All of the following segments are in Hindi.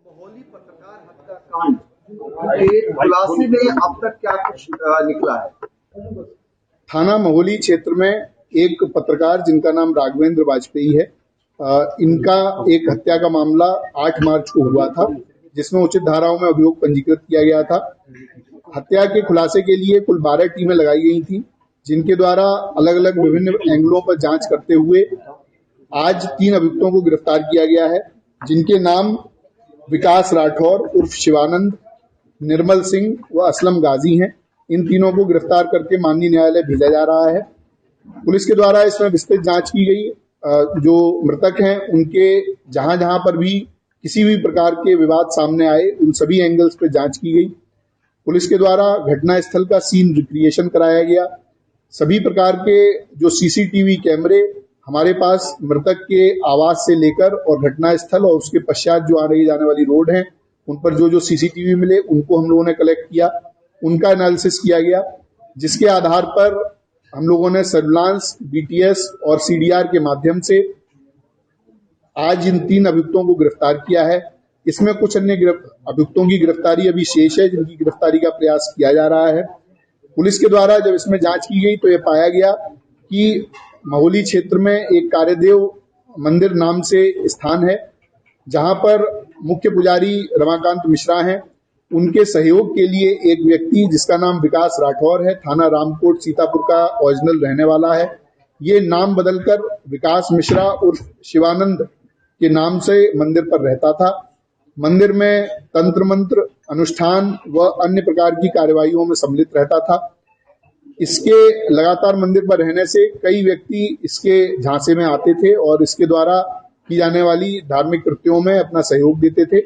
महोली पत्रकार हत्याकांड के खुलासे में अब तक क्या कुछ निकला है? थाना महोली क्षेत्र में एक पत्रकार जिनका नाम राघवेंद्र वाजपेयी है, इनका एक हत्या का मामला 8 मार्च को हुआ था, जिसमें उचित धाराओं में अभियोग पंजीकृत किया गया था। हत्या के खुलासे के लिए कुल 12 टीमें लगाई गई थी, जिनके द्वारा अलग अलग विभिन्न एंगलों पर जांच करते हुए आज 3 अभियुक्तों को गिरफ्तार किया गया है, जिनके नाम विकास राठौर उर्फ शिवानंद, निर्मल सिंह व असलम गाजी हैं। इन तीनों को गिरफ्तार करके माननीय न्यायालय भेजा जा रहा है। पुलिस के द्वारा इसमें विस्तृत जांच की गई। जो मृतक हैं उनके जहां जहां पर भी किसी भी प्रकार के विवाद सामने आए, उन सभी एंगल्स पे जांच की गई। पुलिस के द्वारा घटना स्थल का सीन रिक्रिएशन कराया गया। सभी प्रकार के जो सीसीटीवी कैमरे हमारे पास मृतक के आवास से लेकर और घटना स्थल और उसके पश्चात जो आ रही जाने वाली रोड है, उन पर जो सीसीटीवी मिले उनको हम लोगों ने कलेक्ट किया, उनका एनालिसिस किया गया, जिसके आधार पर हम लोगों ने सर्विलांस, बीटीएस और सीडीआर के माध्यम से आज इन 3 अभियुक्तों को गिरफ्तार किया है। इसमें कुछ अन्य अभियुक्तों की गिरफ्तारी अभी शेष है, जिनकी गिरफ्तारी का प्रयास किया जा रहा है। पुलिस के द्वारा जब इसमें जांच की गई तो यह पाया गया कि महोली क्षेत्र में एक कार्यदेव मंदिर नाम से स्थान है, जहां पर मुख्य पुजारी रमाकांत मिश्रा हैं। उनके सहयोग के लिए एक व्यक्ति जिसका नाम विकास राठौर है, थाना रामकोट सीतापुर का ओरिजिनल रहने वाला है, ये नाम बदलकर विकास मिश्रा उर्फ शिवानंद के नाम से मंदिर पर रहता था। मंदिर में तंत्र मंत्र, अनुष्ठान व अन्य प्रकार की कार्यवाहियों में सम्मिलित रहता था। इसके लगातार मंदिर पर रहने से कई व्यक्ति इसके झांसे में आते थे और इसके द्वारा की जाने वाली धार्मिक कृत्यों में अपना सहयोग देते थे।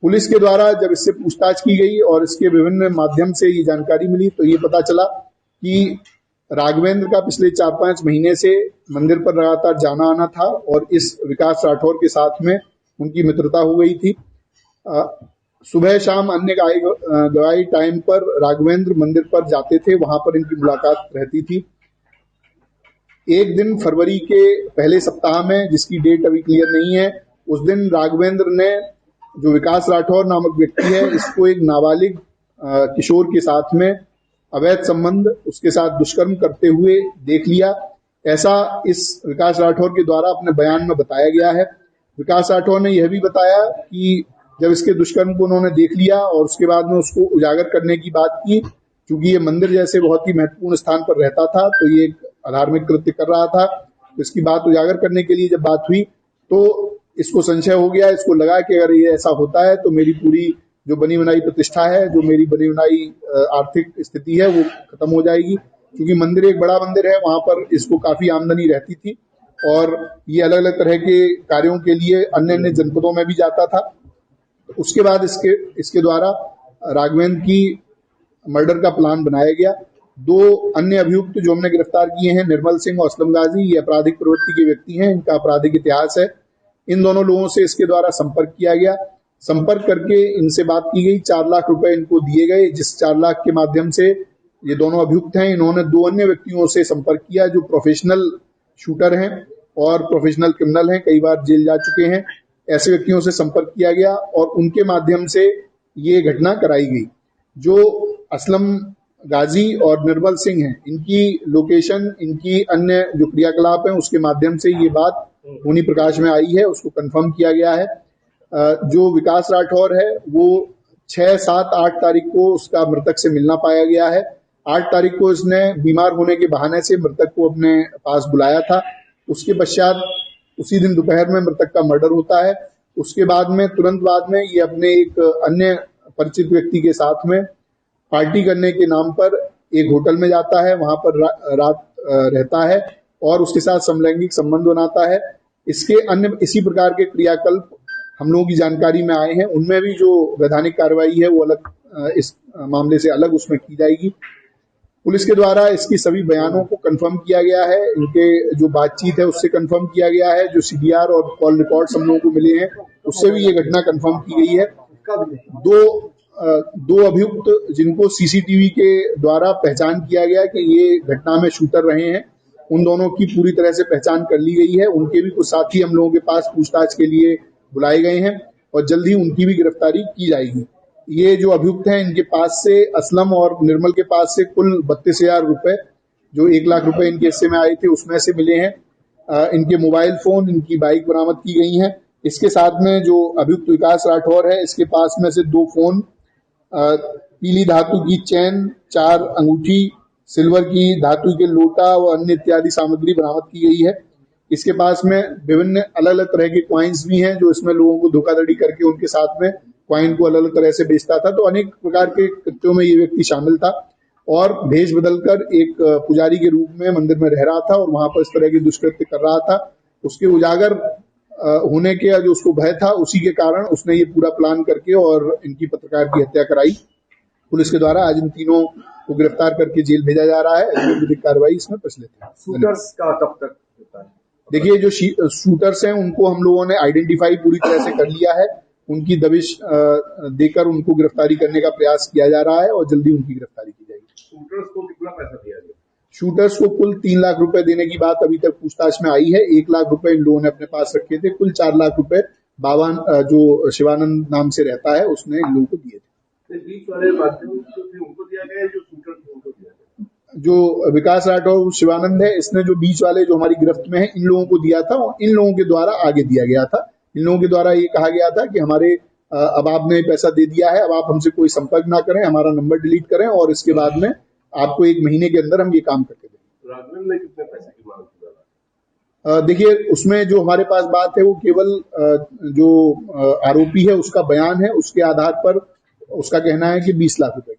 पुलिस के द्वारा जब इससे पूछताछ की गई और इसके विभिन्न माध्यम से ये जानकारी मिली तो ये पता चला कि राघवेंद्र का पिछले 4-5 महीने से मंदिर पर लगातार जाना आना था और इस विकास राठौर के साथ में उनकी मित्रता हो गई थी। सुबह शाम अन्य गवाही टाइम पर राघवेंद्र मंदिर पर जाते थे, वहां पर इनकी मुलाकात रहती थी। एक दिन फरवरी के पहले सप्ताह में, जिसकी डेट अभी क्लियर नहीं है, उस दिन राघवेंद्र ने जो विकास राठौर नामक व्यक्ति है, इसको एक नाबालिग किशोर के साथ में अवैध संबंध, उसके साथ दुष्कर्म करते हुए देख लिया। ऐसा इस विकास राठौर के द्वारा अपने बयान में बताया गया है। विकास राठौर ने यह भी बताया कि जब इसके दुष्कर्म को उन्होंने देख लिया और उसके बाद में उसको उजागर करने की बात की, क्योंकि ये मंदिर जैसे बहुत ही महत्वपूर्ण स्थान पर रहता था तो ये एक अधार्मिक कृत्य कर रहा था, तो इसकी बात उजागर करने के लिए जब बात हुई तो इसको संशय हो गया। इसको लगा कि अगर ये ऐसा होता है तो मेरी पूरी जो बनी बनाई प्रतिष्ठा है, जो मेरी बनी बनाई आर्थिक स्थिति है, वो खत्म हो जाएगी। क्योंकि मंदिर एक बड़ा मंदिर है, वहां पर इसको काफी आमदनी रहती थी और ये अलग अलग तरह के कार्यों के लिए अन्य अन्य जनपदों में भी जाता था। उसके बाद इसके द्वारा राघवेंद्र की मर्डर का प्लान बनाया गया। 2 अन्य अभियुक्त जो हमने गिरफ्तार किए हैं, निर्मल सिंह और असलम गाजी, ये आपराधिक प्रवृत्ति के व्यक्ति हैं, इनका आपराधिक इतिहास है। इन दोनों लोगों से इसके द्वारा संपर्क किया गया। संपर्क करके इनसे बात की गई, 4 लाख रुपए इनको दिए गए, जिस 4 लाख के माध्यम से ये दोनों अभियुक्त हैं, इन्होंने 2 अन्य व्यक्तियों से संपर्क किया जो प्रोफेशनल शूटर हैं और प्रोफेशनल क्रिमिनल हैं, कई बार जेल जा चुके हैं। ऐसे व्यक्तियों से संपर्क किया गया और उनके माध्यम से ये घटना कराई गई। जो असलम गाजी और निर्मल सिंह हैं, इनकी लोकेशन, इनकी अन्य जो क्रियाकलाप हैं, उसके माध्यम से ये बात मुनि प्रकाश में आई है, उसको कंफर्म किया गया है। जो विकास राठौर है वो 6, 7, 8 तारीख को उसका मृतक से मिलना पाया गया है। 8 तारीख को इसने बीमार होने के बहाने से मृतक को अपने पास बुलाया था। उसके पश्चात उसी दिन दोपहर में मृतक का मर्डर होता है। उसके बाद में तुरंत बाद में ये अपने एक अन्य परिचित व्यक्ति के साथ में पार्टी करने के नाम पर एक होटल में जाता है, वहां पर रात रहता है और उसके साथ समलैंगिक संबंध बनाता है। इसके अन्य इसी प्रकार के क्रियाकल्प हम लोगों की जानकारी में आए हैं। उनमें भी जो वैधानिक कार्रवाई है वो अलग, इस मामले से अलग उसमें की जाएगी। पुलिस के द्वारा इसकी सभी बयानों को कंफर्म किया गया है, इनके जो बातचीत है उससे कंफर्म किया गया है, जो सीडीआर और कॉल रिकॉर्ड्स हम लोगों को मिले हैं उससे भी ये घटना कंफर्म की गई है। 2 अभियुक्त जिनको सीसीटीवी के द्वारा पहचान किया गया कि ये घटना में शूटर रहे हैं, उन दोनों की पूरी तरह से पहचान कर ली गई है। उनके भी कुछ साथी हम लोगों के पास पूछताछ के लिए बुलाए गए हैं और जल्द ही उनकी भी गिरफ्तारी की जाएगी। ये जो अभियुक्त हैं, इनके पास से असलम और निर्मल के पास से कुल 32,000 रुपए, जो 1 लाख रुपए इनके हिस्से में आए थे, उसमें से मिले हैं। इनके मोबाइल फोन, इनकी बाइक बरामद की गई हैं। इसके साथ में जो अभियुक्त विकास राठौर है, इसके पास में से 2 फोन, पीली धातु की चैन, 4 अंगूठी, सिल्वर की धातु के लोटा व अन्य इत्यादि सामग्री बरामद की गई है। इसके पास में विभिन्न अलग अलग तरह के क्वाइंस भी हैं, जो इसमें लोगों को धोखाधड़ी करके उनके साथ में क्वाइन को अलग अलग तरह से बेचता था। तो अनेक प्रकार के कृत्यों में ये व्यक्ति शामिल था और भेष बदलकर एक पुजारी के रूप में मंदिर में रह रहा था और वहां पर इस तरह के दुष्कृत्य कर रहा था। उसके उजागर होने के जो उसको भय था, उसी के कारण उसने ये पूरा प्लान करके और इनकी पत्रकार की हत्या कराई। पुलिस के द्वारा आज इन तीनों को गिरफ्तार करके जेल भेजा जा रहा है। विधिक कार्रवाई इसमें प्रचलित है। शूटर्स का कब तक होता है? देखिए, जो शूटर्स हैं उनको हम लोगों ने आइडेंटिफाई पूरी तरह से कर लिया है। उनकी दबिश देकर उनको गिरफ्तारी करने का प्रयास किया जा रहा है और जल्दी उनकी गिरफ्तारी की जाएगी। शूटर्स को कितना पैसा दिया गया? शूटर्स को कुल 3 लाख रुपए देने की बात अभी तक पूछताछ में आई है। 1 लाख रुपए इन लोगों ने अपने पास रखे थे। कुल 4 लाख रुपए बाबा जो शिवानंद नाम से रहता है, उसने इन लोगों को दिए थे। बीच वाले माध्यम उनको दिया गया, जो शूटर थे उनको दिया गया? जो विकास राठौर शिवानंद है, इसने जो बीच वाले जो हमारी गिरफ्त में है, इन लोगों को दिया था और इन लोगों के द्वारा आगे दिया गया था। इन लोगों के द्वारा ये कहा गया था कि हमारे अब आपने पैसा दे दिया है, अब आप हमसे कोई संपर्क ना करें, हमारा नंबर डिलीट करें और इसके बाद में आपको 1 महीने के अंदर हम ये काम करके देंगे। राघवेंद्र ने कितने पैसे की मांग की? देखिए, उसमें जो हमारे पास बात है वो केवल जो आरोपी है उसका बयान है, उसके आधार पर उसका कहना है कि 20 लाख रुपए।